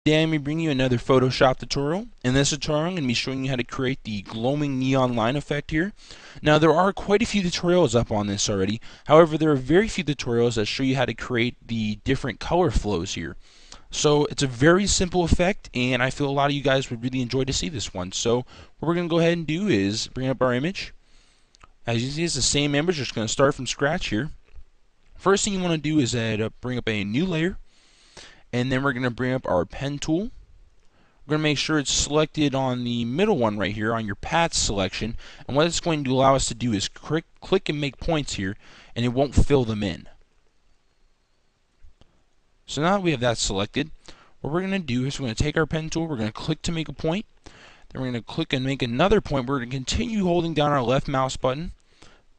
Today I'm going to bring you another Photoshop tutorial. In this tutorial I'm going to be showing you how to create the glowing neon line effect here. Now there are quite a few tutorials up on this already, however there are very few tutorials that show you how to create the different color flows here. So it's a very simple effect and I feel a lot of you guys would really enjoy to see this one. So what we're going to go ahead and do is bring up our image. As you see, it's the same image, just going to start from scratch here. First thing you want to do is bring up a new layer, and then we're going to bring up our pen tool. We're going to make sure it's selected on the middle one right here on your path selection, and what it's going to allow us to do is click and make points here, and it won't fill them in. So now that we have that selected, what we're going to do is we're going to take our pen tool, we're going to click to make a point, then we're going to click and make another point. We're going to continue holding down our left mouse button,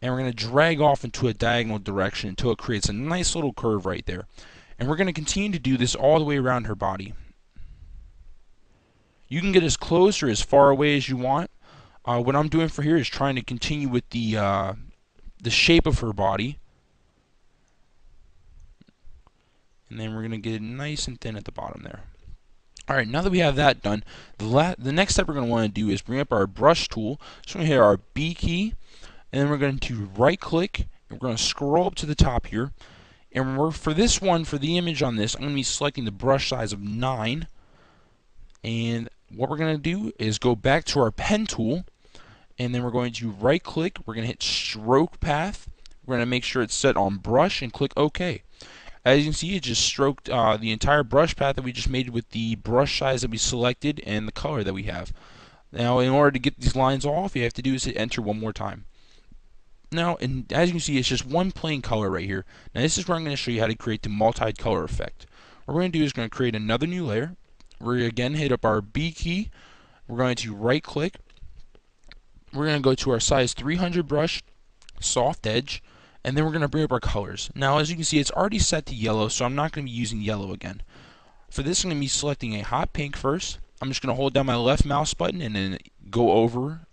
and we're going to drag off into a diagonal direction until it creates a nice little curve right there. And we're going to continue to do this all the way around her body. You can get as close or as far away as you want. What I'm doing for here is trying to continue with the shape of her body. And then we're going to get it nice and thin at the bottom there. Alright, now that we have that done, the next step we're going to want to do is bring up our brush tool. So we're going to hit our B key, and then we're going to right click, and we're going to scroll up to the top here. And for this one, for the image on this, I'm going to be selecting the brush size of 9. And what we're going to do is go back to our pen tool, and then we're going to right click, we're going to hit stroke path, we're going to make sure it's set on brush and click OK. As you can see, it just stroked the entire brush path that we just made with the brush size that we selected and the color that we have. Now in order to get these lines off, you have to do is hit enter one more time. Now, and as you can see, it's just one plain color right here. Now this is where I'm going to show you how to create the multi-color effect. What we're going to do is going to create another new layer. We're going to again hit up our B key. We're going to right click. We're going to go to our size 300 brush, soft edge, and then we're going to bring up our colors. Now as you can see, it's already set to yellow, so I'm not going to be using yellow again. For this I'm going to be selecting a hot pink first. I'm just going to hold down my left mouse button and then go over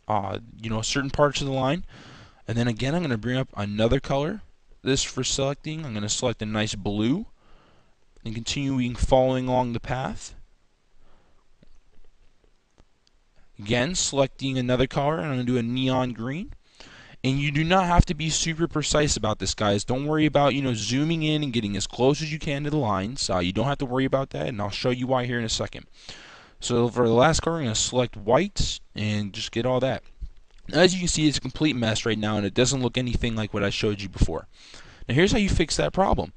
certain parts of the line. And then again, I'm going to bring up another color. This for selecting, I'm going to select a nice blue and continuing following along the path. Again, selecting another color, and I'm going to do a neon green. And you do not have to be super precise about this, guys. Don't worry about, zooming in and getting as close as you can to the lines. You don't have to worry about that, and I'll show you why here in a second. So for the last color, I'm going to select white and just get all that. As you can see, it's a complete mess right now, and it doesn't look anything like what I showed you before. Now here's how you fix that problem.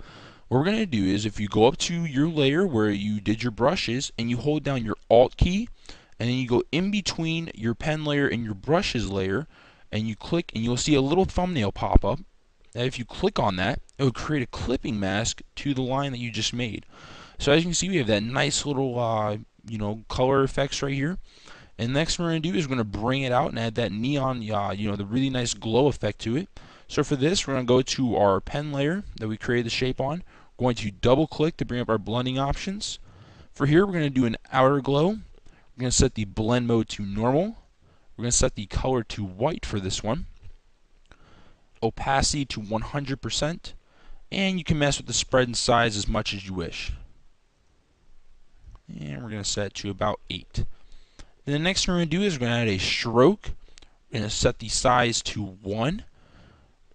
What we're going to do is if you go up to your layer where you did your brushes and you hold down your Alt key, and then you go in between your pen layer and your brushes layer, and you click, and you'll see a little thumbnail pop up. And if you click on that, it will create a clipping mask to the line that you just made. So as you can see, we have that nice little color effects right here. And next we're going to do is we're going to bring it out and add that neon, the really nice glow effect to it. So for this, we're going to go to our pen layer that we created the shape on. We're going to double click to bring up our blending options. For here, we're going to do an outer glow. We're going to set the blend mode to normal. We're going to set the color to white for this one. Opacity to 100%. And you can mess with the spread and size as much as you wish. And we're going to set it to about 8. Then the next thing we're going to do is we're going to add a stroke. We're going to set the size to 1.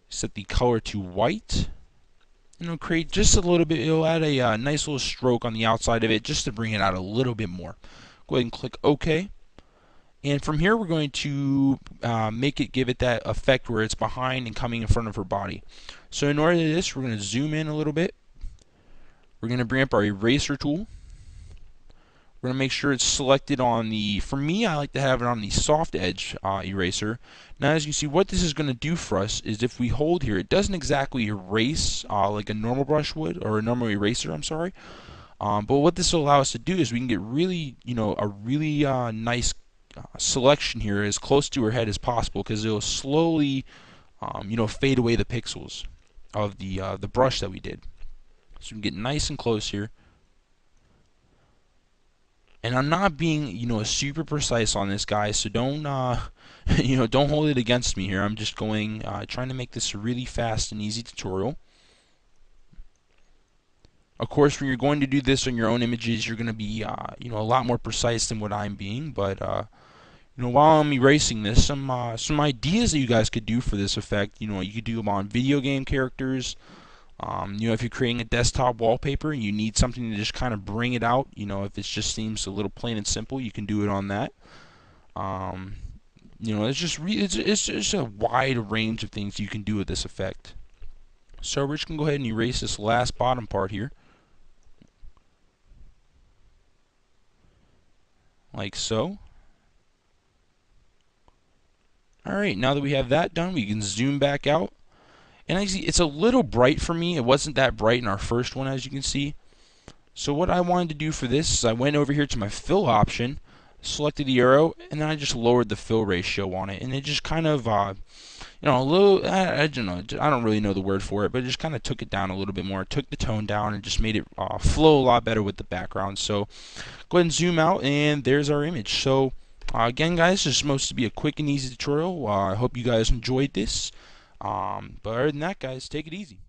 Set the color to white. And it'll create just a little bit, it'll add a nice little stroke on the outside of it just to bring it out a little bit more. Go ahead and click OK. And from here we're going to give it that effect where it's behind and coming in front of her body. So in order to do this, we're going to zoom in a little bit. We're going to bring up our eraser tool. We're going to make sure it's selected on the, for me I like to have it on the soft edge eraser. Now as you see, what this is going to do for us is if we hold here, it doesn't exactly erase like a normal brush would, or a normal eraser, I'm sorry. But what this will allow us to do is we can get really, a really nice selection here as close to her head as possible, because it will slowly, fade away the pixels of the brush that we did. So we can get nice and close here. And I'm not being, super precise on this, guys. So don't, don't hold it against me here. I'm just trying to make this a really fast and easy tutorial. Of course, when you're going to do this on your own images, you're going to be, a lot more precise than what I'm being. But while I'm erasing this, some ideas that you guys could do for this effect. You could do them on video game characters. If you're creating a desktop wallpaper and you need something to just kind of bring it out, if it just seems a little plain and simple, you can do it on that. It's just a wide range of things you can do with this effect. So we're just gonna go ahead and erase this last bottom part here, like so. Alright, now that we have that done, we can zoom back out. And I see it's a little bright for me. It wasn't that bright in our first one, as you can see. So what I wanted to do for this is I went over here to my fill option, selected the arrow, and then I just lowered the fill ratio on it. And it just kind of, a little, I don't know, I don't really know the word for it, but it just kind of took it down a little bit more. It took the tone down and just made it flow a lot better with the background. So go ahead and zoom out, and there's our image. So again, guys, this is supposed to be a quick and easy tutorial. I hope you guys enjoyed this. But other than that, guys, take it easy.